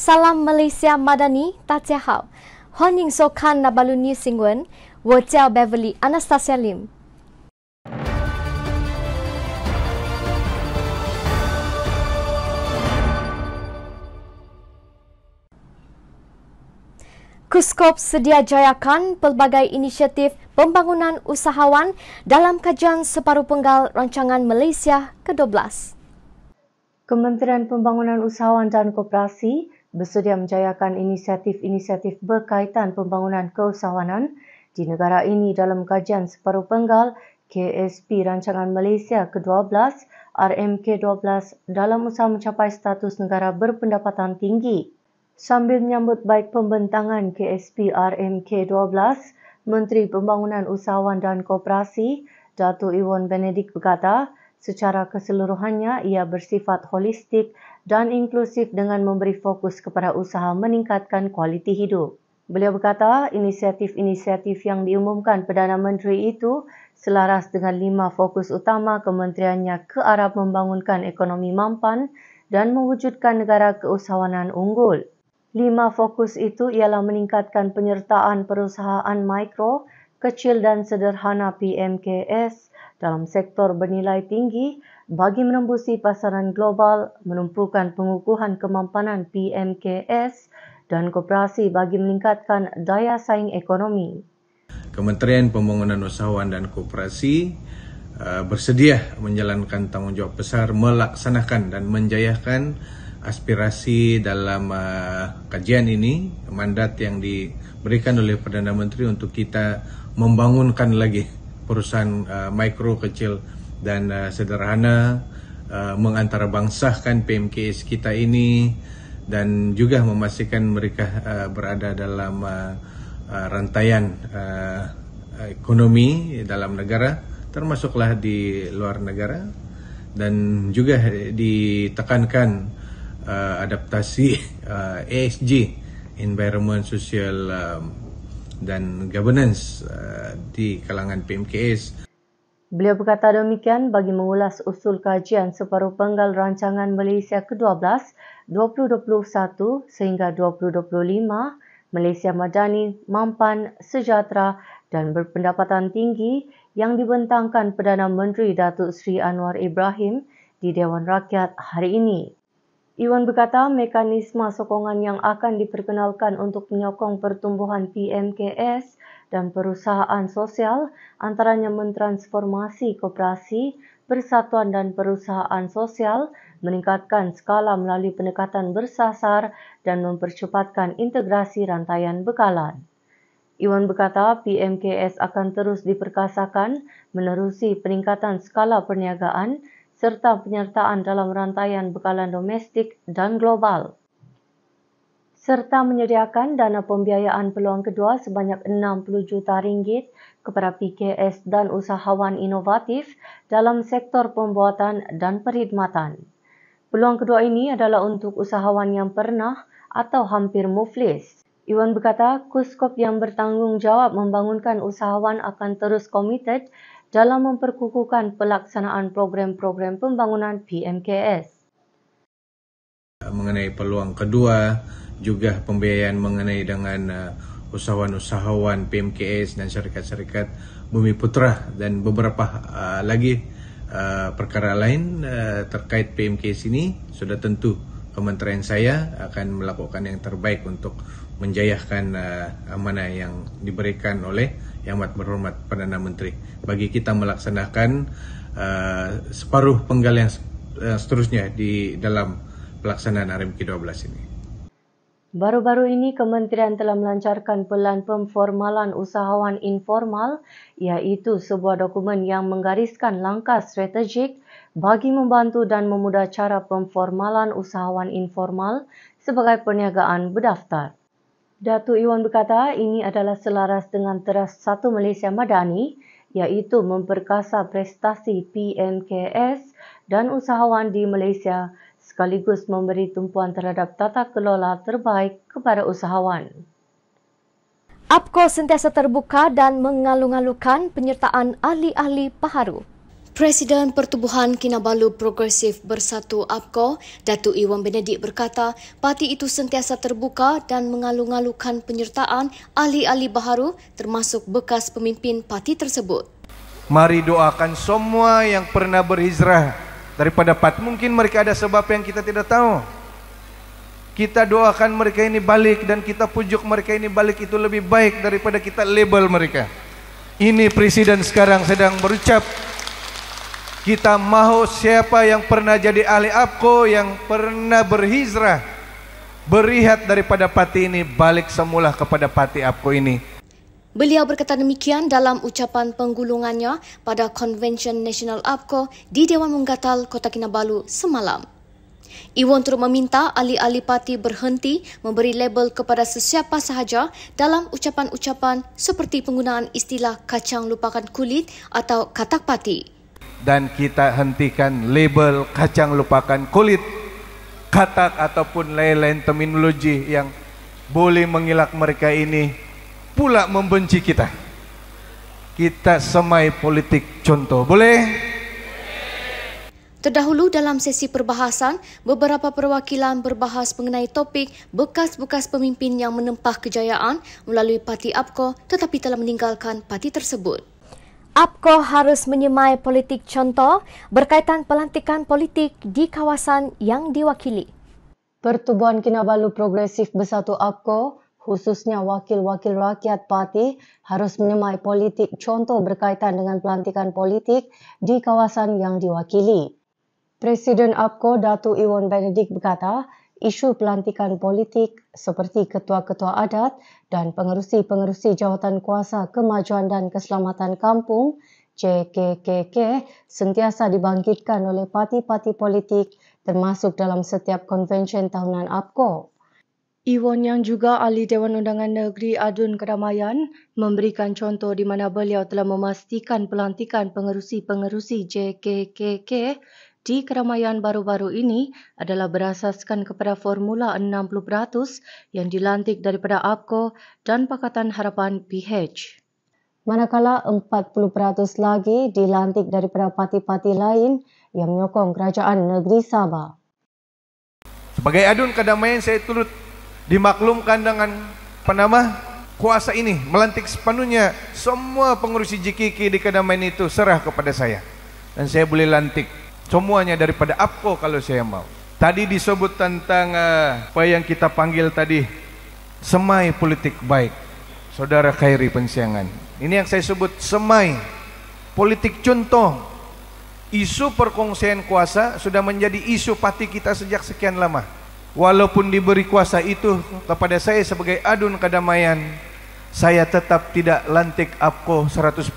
Salam Malaysia Madani, Tatiahau. Honing Sokan Nabaluni Singwen, Wotiao Beverly Anastasia Lim. Kuskop sedia jayakan pelbagai inisiatif pembangunan usahawan dalam kajian separuh penggal rancangan Malaysia ke-12. Kementerian Pembangunan Usahawan dan Koperasi bersedia menjayakan inisiatif-inisiatif berkaitan pembangunan keusahawanan di negara ini dalam kajian separuh penggal KSP Rancangan Malaysia ke-12 RMK12 dalam usaha mencapai status negara berpendapatan tinggi. Sambil menyambut baik pembentangan KSP RMK12, Menteri Pembangunan Usahawan dan Koperasi Datuk Iwan Benedict berkata, secara keseluruhannya ia bersifat holistik dan inklusif dengan memberi fokus kepada usaha meningkatkan kualiti hidup. Beliau berkata, inisiatif-inisiatif yang diumumkan Perdana Menteri itu selaras dengan 5 fokus utama kementeriannya ke arah membangunkan ekonomi mampan dan mewujudkan negara keusahawanan unggul. 5 fokus itu ialah meningkatkan penyertaan perusahaan mikro, kecil dan sederhana PMKS dalam sektor bernilai tinggi bagi menembusi pasaran global, menumpukan pengukuhan kemampanan PMKS dan koperasi bagi meningkatkan daya saing ekonomi. Kementerian Pembangunan Usahawan dan Koperasi bersedia menjalankan tanggungjawab besar melaksanakan dan menjayakan aspirasi dalam kajian ini, mandat yang diberikan oleh Perdana Menteri untuk kita membangunkan lagi perusahaan mikro, kecil dan sederhana, mengantarabangsakan PMKS kita ini dan juga memastikan mereka berada dalam rantaian ekonomi dalam negara, termasuklah di luar negara, dan juga ditekankan adaptasi ESG, environment, social dan governance di kalangan PMKS. Beliau berkata demikian bagi mengulas usul kajian separuh penggal rancangan Malaysia ke-12 2021 sehingga 2025, Malaysia Madani, Mampan, Sejahtera dan Berpendapatan Tinggi yang dibentangkan Perdana Menteri Datuk Seri Anwar Ibrahim di Dewan Rakyat hari ini. Iwan berkata mekanisme sokongan yang akan diperkenalkan untuk menyokong pertumbuhan PMKS dan perusahaan sosial antaranya mentransformasi koperasi, persatuan dan perusahaan sosial, meningkatkan skala melalui pendekatan bersasar dan mempercepatkan integrasi rantaian bekalan. Iwan berkata PMKS akan terus diperkasakan menerusi peningkatan skala perniagaan serta penyertaan dalam rantaian bekalan domestik dan global, serta menyediakan dana pembiayaan peluang kedua sebanyak RM60 juta kepada PKS dan usahawan inovatif dalam sektor pembuatan dan perkhidmatan. Peluang kedua ini adalah untuk usahawan yang pernah atau hampir muflis. Iwan berkata, Kuskop yang bertanggungjawab membangunkan usahawan akan terus komited dalam memperkukuhkan pelaksanaan program-program pembangunan PMKS. Mengenai peluang kedua, juga pembiayaan mengenai dengan usahawan-usahawan PMKS dan syarikat-syarikat Bumi Putra dan beberapa lagi perkara lain terkait PMKS ini, sudah tentu kementerian saya akan melakukan yang terbaik untuk menjayahkan amanah yang diberikan oleh Yang Amat Berhormat Perdana Menteri bagi kita melaksanakan separuh penggal yang seterusnya di dalam pelaksanaan RMK12 ini. Baru-baru ini kementerian telah melancarkan Pelan Pemformalan Usahawan Informal, iaitu sebuah dokumen yang menggariskan langkah strategik bagi membantu dan memudah cara pemformalan usahawan informal sebagai perniagaan berdaftar. Datuk Iwan berkata ini adalah selaras dengan teras Satu Malaysia Madani, iaitu memperkasa prestasi PMKS dan usahawan di Malaysia sekaligus memberi tumpuan terhadap tata kelola terbaik kepada usahawan. APCO sentiasa terbuka dan mengalu-alukan penyertaan ahli-ahli baharu. Presiden Pertubuhan Kinabalu Progresif Bersatu APKO, Datuk Iwan Benedik berkata, parti itu sentiasa terbuka dan mengalu-alukan penyertaan ahli-ahli baharu termasuk bekas pemimpin parti tersebut. Mari doakan semua yang pernah berhijrah daripada parti. Mungkin mereka ada sebab yang kita tidak tahu. Kita doakan mereka ini balik dan kita pujuk mereka ini balik, itu lebih baik daripada kita label mereka. Ini Presiden sekarang sedang berucap, kita mahu siapa yang pernah jadi ahli APKO, yang pernah berhijrah, berihat daripada parti ini, balik semula kepada parti APKO ini. Beliau berkata demikian dalam ucapan penggulungannya pada Convention Nasional APKO di Dewan Menggatal Kota Kinabalu semalam. Iwan turut meminta ahli-ahli parti berhenti memberi label kepada sesiapa sahaja dalam ucapan-ucapan seperti penggunaan istilah kacang lupakan kulit atau katak parti. Dan kita hentikan label kacang lupakan kulit, katak ataupun lain-lain terminologi yang boleh mengilak mereka ini pula membenci kita. Kita semai politik contoh, boleh? Terdahulu dalam sesi perbahasan, beberapa perwakilan berbahas mengenai topik bekas-bekas pemimpin yang menempah kejayaan melalui parti APKO tetapi telah meninggalkan parti tersebut. APKO harus menyemai politik contoh berkaitan pelantikan politik di kawasan yang diwakili. Pertubuhan Kinabalu Progresif Bersatu APKO, khususnya wakil-wakil rakyat parti, harus menyemai politik contoh berkaitan dengan pelantikan politik di kawasan yang diwakili. Presiden APKO Datuk Iwan Benedik berkata, isu pelantikan politik seperti ketua-ketua adat dan pengerusi-pengerusi jawatan kuasa kemajuan dan keselamatan kampung JKKK sentiasa dibangkitkan oleh parti-parti politik termasuk dalam setiap konvensyen tahunan APKO. Iwan yang juga ahli Dewan Undangan Negeri Adun Kedamaian memberikan contoh di mana beliau telah memastikan pelantikan pengerusi-pengerusi JKKK di keramaian baru-baru ini adalah berasaskan kepada formula 60% yang dilantik daripada APKO dan Pakatan Harapan PH. Manakala 40% lagi dilantik daripada parti-parti lain yang menyokong kerajaan negeri Sabah. Sebagai Adun Kedamaian, saya turut dimaklumkan dengan kuasa ini, melantik sepenuhnya semua pengurusi JKK di Kedamaian itu serah kepada saya. Dan saya boleh lantik semuanya daripada APKO kalau saya mau. Tadi disebut tentang apa yang kita panggil tadi, semai politik baik. Saudara Khairi Pensiangan, ini yang saya sebut semai politik contoh. Isu perkongsian kuasa sudah menjadi isu parti kita sejak sekian lama. Walaupun diberi kuasa itu kepada saya sebagai Adun Kedamaian, saya tetap tidak lantik APKO 100%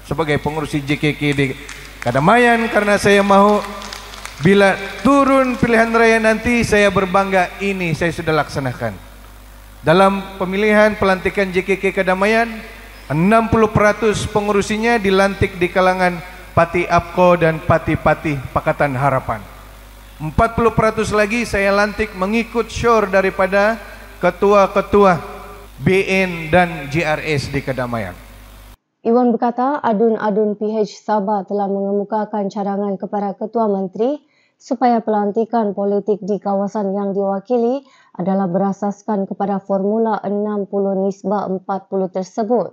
sebagai pengurusi JKK di Kedamaian, karena saya mahu bila turun pilihan raya nanti saya berbangga ini saya sudah laksanakan. Dalam pemilihan pelantikan JKK Kedamaian, 60% pengurusinya dilantik di kalangan parti APKO dan parti-parti Pakatan Harapan. 40% lagi saya lantik mengikut syur daripada ketua-ketua BN dan JRS di Kedamaian. Iwan berkata, Adun-Adun PH Sabah telah mengemukakan cadangan kepada Ketua Menteri supaya pelantikan politik di kawasan yang diwakili adalah berasaskan kepada formula 60/40 tersebut.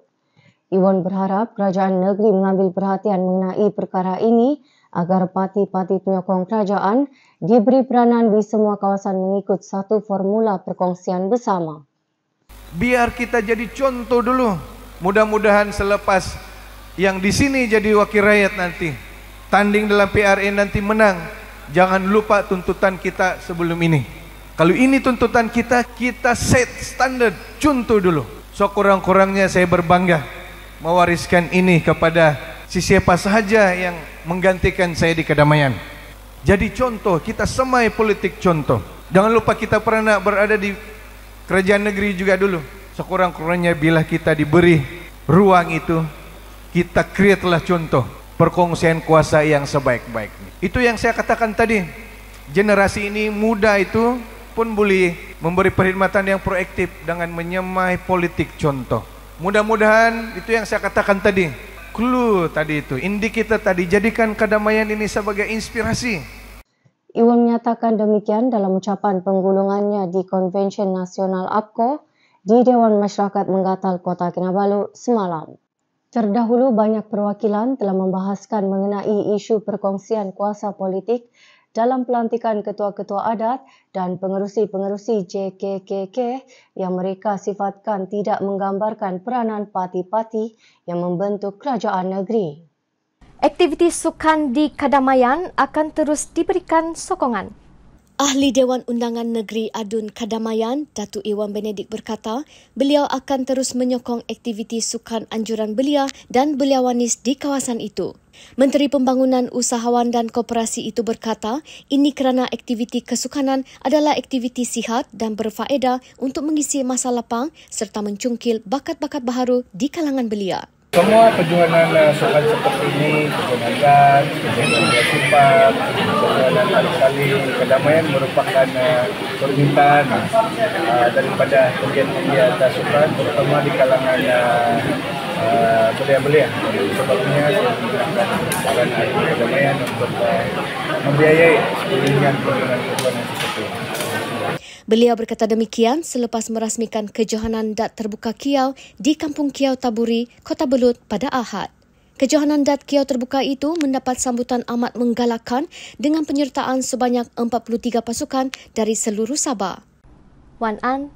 Iwan berharap kerajaan negeri mengambil perhatian mengenai perkara ini agar parti-parti penyokong kerajaan diberi peranan di semua kawasan mengikut satu formula perkongsian bersama. Biar kita jadi contoh dulu. Mudah-mudahan selepas yang di sini jadi wakil rakyat nanti, tanding dalam PRN nanti menang, jangan lupa tuntutan kita sebelum ini. Kalau ini tuntutan kita, kita set standar contoh dulu. So kurang-kurangnya saya berbangga mewariskan ini kepada siapa sahaja yang menggantikan saya di Kedamaian. Jadi contoh, kita semai politik contoh. Jangan lupa kita pernah berada di kerajaan negeri juga dulu. Sekurang-kurangnya bila kita diberi ruang itu, kita create-lah contoh perkongsian kuasa yang sebaik-baiknya. Itu yang saya katakan tadi, generasi ini muda itu pun boleh memberi perkhidmatan yang proaktif dengan menyemai politik contoh. Mudah-mudahan itu yang saya katakan tadi, clue tadi itu, indikator tadi, jadikan kedamaian ini sebagai inspirasi. Iwan menyatakan demikian dalam ucapan penggulungannya di Konvensyen Nasional APCO di Dewan Masyarakat Menggatal Kota Kinabalu semalam. Terdahulu banyak perwakilan telah membahaskan mengenai isu perkongsian kuasa politik dalam pelantikan ketua-ketua adat dan pengerusi-pengerusi JKKK yang mereka sifatkan tidak menggambarkan peranan parti-parti yang membentuk kerajaan negeri. Aktiviti sukan di Kadamaian akan terus diberikan sokongan. Ahli Dewan Undangan Negeri Adun Kadamaian, Datuk Iwan Benedik berkata, beliau akan terus menyokong aktiviti sukan anjuran belia dan beliawanis di kawasan itu. Menteri Pembangunan Usahawan dan Koperasi itu berkata, ini kerana aktiviti kesukanan adalah aktiviti sihat dan berfaedah untuk mengisi masa lapang serta mencungkil bakat-bakat baharu di kalangan belia. Semua perjuangan sukan seperti ini, perjuangan gas, perjuangan sifat, perjuangan saling kedamaian merupakan permintaan daripada pegiat-pegiat sukan, terutama di kalangan belia-belia. Sebabnya saya menggunakan saran ahli kedamaian untuk membiayai perjuangan seperti ini. Beliau berkata demikian selepas merasmikan kejohanan Dat Terbuka Kiau di Kampung Kiau Taburi, Kota Belud pada Ahad. Kejohanan Dat Kiau Terbuka itu mendapat sambutan amat menggalakkan dengan penyertaan sebanyak 43 pasukan dari seluruh Sabah. Wan An,